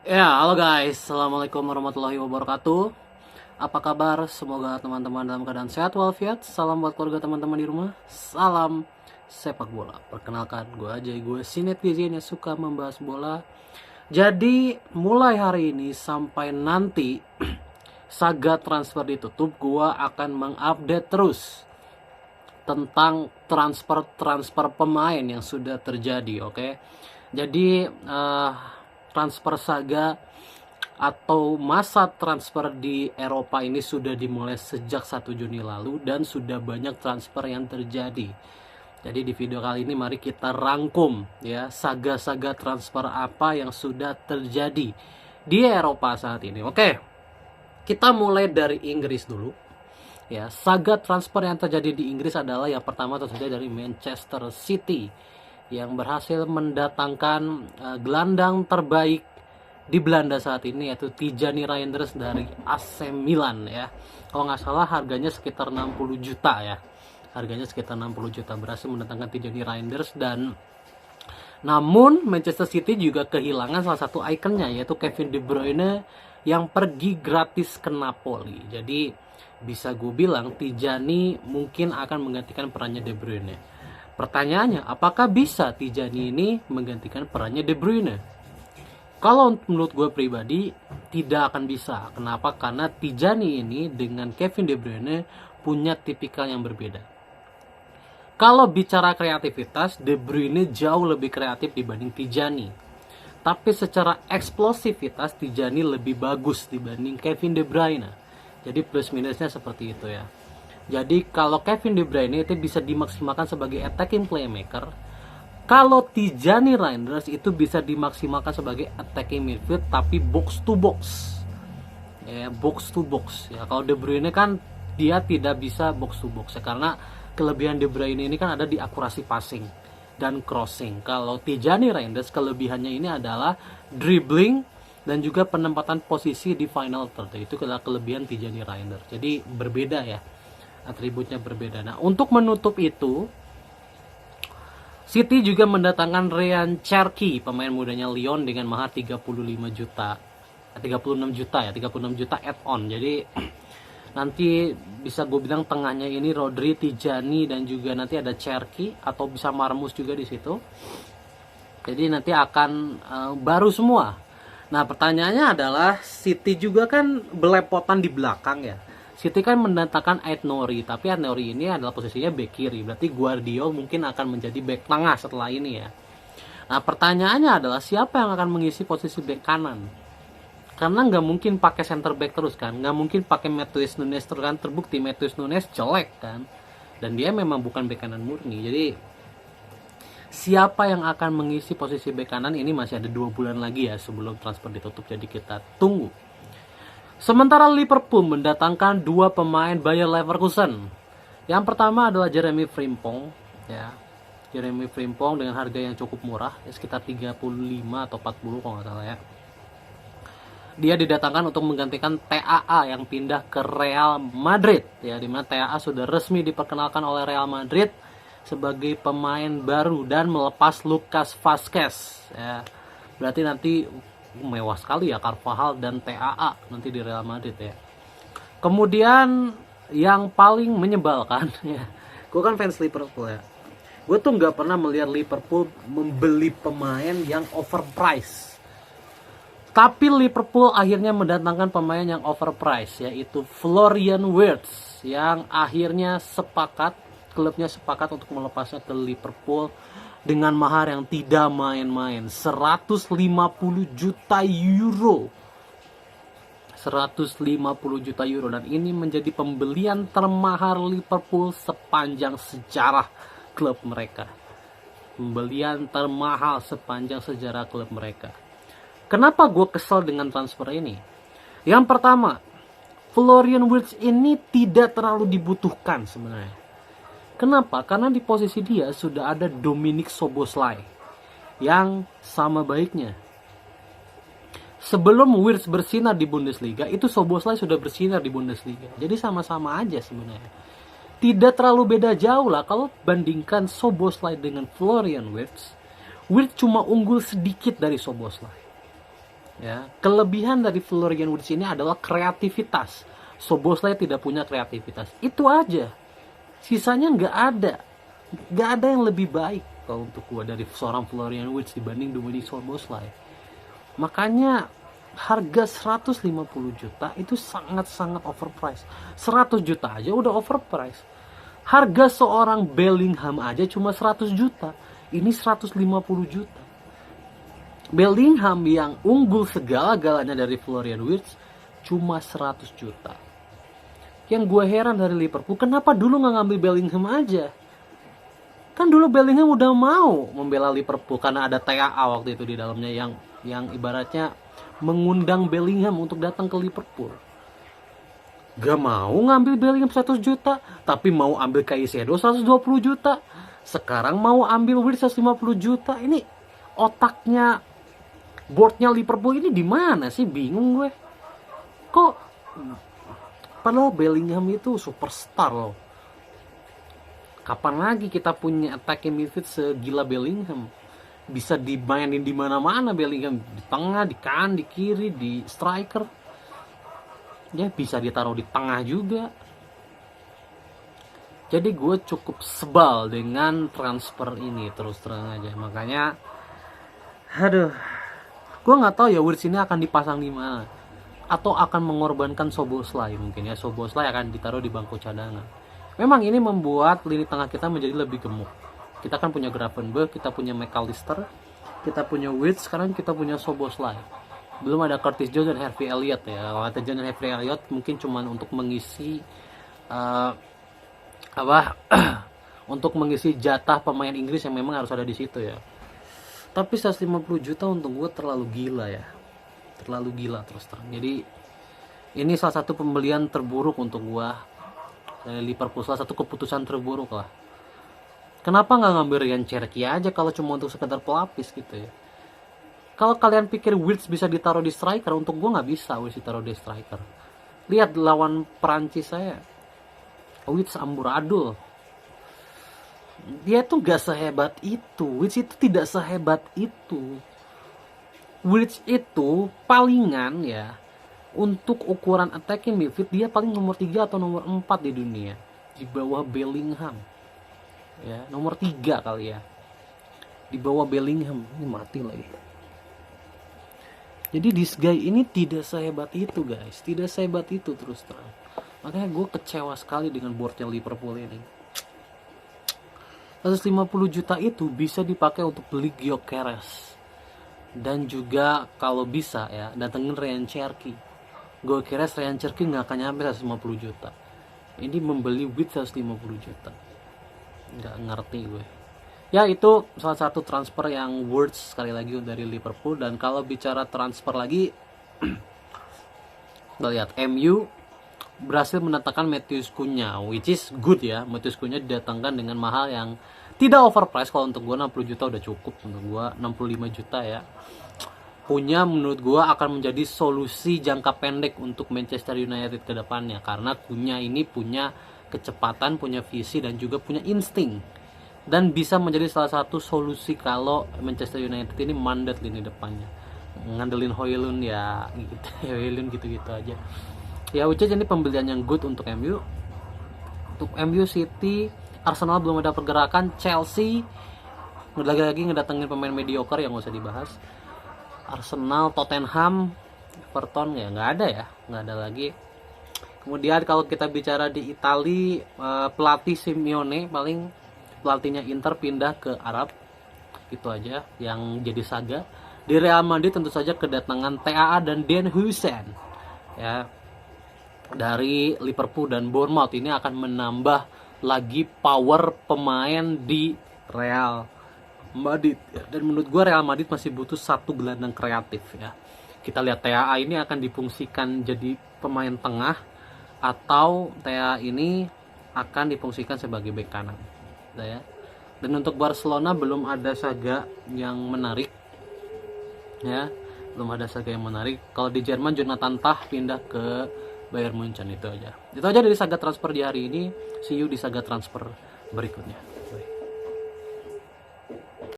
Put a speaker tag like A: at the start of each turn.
A: Ya, halo guys. Assalamualaikum warahmatullahi wabarakatuh. Apa kabar? Semoga teman-teman dalam keadaan sehat walafiat. Salam buat keluarga teman-teman di rumah. Salam sepak bola. Perkenalkan, gue Sinet Gizin yang suka membahas bola. Jadi, mulai hari ini sampai nanti saga transfer ditutup, gue akan mengupdate terus tentang transfer pemain yang sudah terjadi, oke? Jadi transfer saga atau masa transfer di Eropa ini sudah dimulai sejak 1 Juni lalu dan sudah banyak transfer yang terjadi. Jadi di video kali ini mari kita rangkum ya saga-saga transfer apa yang sudah terjadi di Eropa saat ini. Oke. Kita mulai dari Inggris dulu. Ya, saga transfer yang terjadi di Inggris adalah yang pertama tentu saja dari Manchester City yang berhasil mendatangkan gelandang terbaik di Belanda saat ini, yaitu Tijani Reinders dari AC Milan ya. Kalau nggak salah harganya sekitar 60 juta ya. Harganya sekitar 60 juta berhasil mendatangkan Tijani Reinders. Dan namun Manchester City juga kehilangan salah satu ikonnya, yaitu Kevin De Bruyne yang pergi gratis ke Napoli. Jadi bisa gue bilang Tijani mungkin akan menggantikan perannya De Bruyne. Pertanyaannya, apakah bisa Tijani ini menggantikan perannya De Bruyne? Kalau menurut gue pribadi tidak akan bisa. Kenapa? Karena Tijani ini dengan Kevin De Bruyne punya tipikal yang berbeda. Kalau bicara kreativitas, De Bruyne jauh lebih kreatif dibanding Tijani. Tapi secara eksplosivitas Tijani lebih bagus dibanding Kevin De Bruyne. Jadi plus minusnya seperti itu ya. Jadi kalau Kevin De Bruyne itu bisa dimaksimalkan sebagai attacking playmaker, kalau Tijani Reinders itu bisa dimaksimalkan sebagai attacking midfield tapi box to box. Ya, box to box. Ya, kalau De Bruyne kan dia tidak bisa box to box ya, karena kelebihan De Bruyne ini kan ada di akurasi passing dan crossing. Kalau Tijani Reinders kelebihannya ini adalah dribbling dan juga penempatan posisi di final third. Itu adalah kelebihan Tijani Reinders. Jadi berbeda ya, atributnya berbeda. Nah, untuk menutup itu City juga mendatangkan Ryan Cherki, pemain mudanya Lyon dengan mahar 36 juta ya, 36 juta add-on. Jadi nanti bisa gue bilang tengahnya ini Rodri, Tijani dan juga nanti ada Cherki atau bisa Marmus juga di situ. Jadi nanti akan baru semua. Nah, pertanyaannya adalah City juga kan belepotan di belakang ya. City kan mendatangkan Aït-Nouri, tapi Aït-Nouri ini adalah posisinya back kiri. Berarti Guardiola mungkin akan menjadi back tengah setelah ini ya. Nah, pertanyaannya adalah siapa yang akan mengisi posisi back kanan? Karena nggak mungkin pakai center back terus kan, nggak mungkin pakai Matheus Nunes terus kan, terbukti Matheus Nunes jelek kan, dan dia memang bukan back kanan murni. Jadi siapa yang akan mengisi posisi bek kanan ini masih ada 2 bulan lagi ya sebelum transfer ditutup, jadi kita tunggu. Sementara Liverpool mendatangkan 2 pemain Bayer Leverkusen. Yang pertama adalah Jeremy Frimpong ya. Jeremy Frimpong dengan harga yang cukup murah ya, sekitar 35 atau 40 kalau nggak salah ya. Dia didatangkan untuk menggantikan TAA yang pindah ke Real Madrid ya, dimana TAA sudah resmi diperkenalkan oleh Real Madrid sebagai pemain baru dan melepas Lucas Vazquez ya. Berarti nanti mewah sekali ya Carvajal dan TAA nanti di Real Madrid ya. Kemudian yang paling menyebalkan ya, gue kan fans Liverpool ya, gue tuh nggak pernah melihat Liverpool membeli pemain yang overpriced. Tapi Liverpool akhirnya mendatangkan pemain yang overpriced, yaitu Florian Wirtz, yang akhirnya klubnya sepakat untuk melepasnya ke Liverpool dengan mahar yang tidak main-main, 150 juta euro. 150 juta euro, dan ini menjadi pembelian termahal Liverpool sepanjang sejarah klub mereka. Pembelian termahal sepanjang sejarah klub mereka. Kenapa gue kesel dengan transfer ini? Yang pertama, Florian Wirtz ini tidak terlalu dibutuhkan sebenarnya. Kenapa? Karena di posisi dia sudah ada Dominik Szoboszlai yang sama baiknya. Sebelum Wirtz bersinar di Bundesliga, itu Szoboszlai sudah bersinar di Bundesliga. Jadi sama-sama aja sebenarnya. Tidak terlalu beda jauh lah kalau bandingkan Szoboszlai dengan Florian Wirtz. Wirtz cuma unggul sedikit dari Szoboszlai. Ya, kelebihan dari Florian Wirtz ini adalah kreativitas. Szoboszlai tidak punya kreativitas. Itu aja. Sisanya nggak ada yang lebih baik kalau untuk gua dari seorang Florian Wirtz dibanding Dominik Szoboszlai. Makanya harga 150 juta itu sangat-sangat overpriced. 100 juta aja udah overpriced. Harga seorang Bellingham aja cuma 100 juta. Ini 150 juta. Bellingham yang unggul segala-galanya dari Florian Wirtz cuma 100 juta. Yang gue heran dari Liverpool, kenapa dulu nggak ngambil Bellingham aja? Kan dulu Bellingham udah mau membela Liverpool karena ada TAA waktu itu di dalamnya yang ibaratnya mengundang Bellingham untuk datang ke Liverpool. Gak mau ngambil Bellingham 100 juta, tapi mau ambil Caicedo 120 juta. Sekarang mau ambil Wirtz 150 juta. Ini otaknya boardnya Liverpool ini di mana sih? Bingung gue. Kok padahal Bellingham itu superstar loh. Kapan lagi kita punya attacking midfield segila Bellingham? Bisa dimainin di mana-mana Bellingham, di tengah, di kanan, di kiri, di striker. Ya bisa ditaruh di tengah juga. Jadi gue cukup sebal dengan transfer ini, terus terang aja. Makanya aduh, gue nggak tahu ya Wirtz ini akan dipasang di mana, atau akan mengorbankan Szoboszlai mungkin ya. Szoboszlai akan ditaruh di bangku cadangan. Memang ini membuat lini tengah kita menjadi lebih gemuk. Kita kan punya Gravenberch, kita punya McAllister, kita punya Wirtz, sekarang kita punya Szoboszlai. Belum ada Curtis Jones dan Harvey Elliott ya. Kalau Curtis Jones dan Harvey Elliott mungkin cuma untuk mengisi untuk mengisi jatah pemain Inggris yang memang harus ada di situ ya. Tapi 150 juta untuk gue terlalu gila ya. Terlalu gila terus terang. Jadi ini salah satu pembelian terburuk untuk gue dari Liverpool. Salah satu keputusan terburuk lah. Kenapa nggak ngambil Ryan Cherki aja kalau cuma untuk sekedar pelapis gitu ya. Kalau kalian pikir Wirtz bisa ditaruh di striker, untuk gue nggak bisa Wirtz ditaruh di striker. Lihat lawan Perancis saya, Wirtz amburadul. Dia tuh gak sehebat itu. Wirtz itu tidak sehebat itu. Wirtz itu palingan ya, untuk ukuran attacking midfield dia paling nomor 3 atau nomor 4 di dunia, di bawah Bellingham ya, nomor 3 kali ya, di bawah Bellingham. Ini mati lagi. Jadi this guy ini tidak sehebat itu guys, tidak sehebat itu terus terang. Makanya gue kecewa sekali dengan boardnya Liverpool ini. 150 juta itu bisa dipakai untuk beli Gyökeres. Dan juga kalau bisa ya, datengin Ryan Cherki. Gyökeres, Ryan Cherki gak akan nyampe 150 juta. Ini membeli Wirtz 150 juta. Gak ngerti gue. Ya itu salah satu transfer yang worth sekali lagi dari Liverpool. Dan kalau bicara transfer lagi, kita lihat MU berhasil mendatangkan Matheus Cunha, which is good ya. Matheus Cunha didatangkan dengan mahal yang tidak overpriced. Kalau untuk gue 60 juta udah cukup. Untuk gue 65 juta ya. Cunha menurut gue akan menjadi solusi jangka pendek untuk Manchester United ke depannya. Karena Cunha ini punya kecepatan, punya visi, dan juga punya insting. Dan bisa menjadi salah satu solusi kalau Manchester United ini mandat lini depannya. Ngandelin Højlund ya gitu. Højlund gitu-gitu aja. Ya which is ini pembelian yang good untuk MU. Untuk MU, City, Arsenal belum ada pergerakan. Chelsea lagi-lagi ngedatengin pemain mediocre yang gak usah dibahas. Arsenal, Tottenham, Everton ya nggak ada ya, nggak ada lagi. Kemudian kalau kita bicara di Italia, pelatih Simeone, paling pelatihnya Inter pindah ke Arab, itu aja yang jadi saga. Di Real Madrid tentu saja kedatangan TAA dan Dan Huijsen ya dari Liverpool dan Bournemouth. Ini akan menambah lagi power pemain di Real Madrid ya. Dan menurut gue Real Madrid masih butuh satu gelandang kreatif ya. Kita lihat TAA ini akan difungsikan jadi pemain tengah, atau TAA ini akan difungsikan sebagai bek kanan ya. Dan untuk Barcelona belum ada saga yang menarik ya, belum ada saga yang menarik. Kalau di Jerman Jonathan Tah pindah ke Bayern Munchen. Itu aja dari saga transfer di hari ini. See you di saga transfer berikutnya.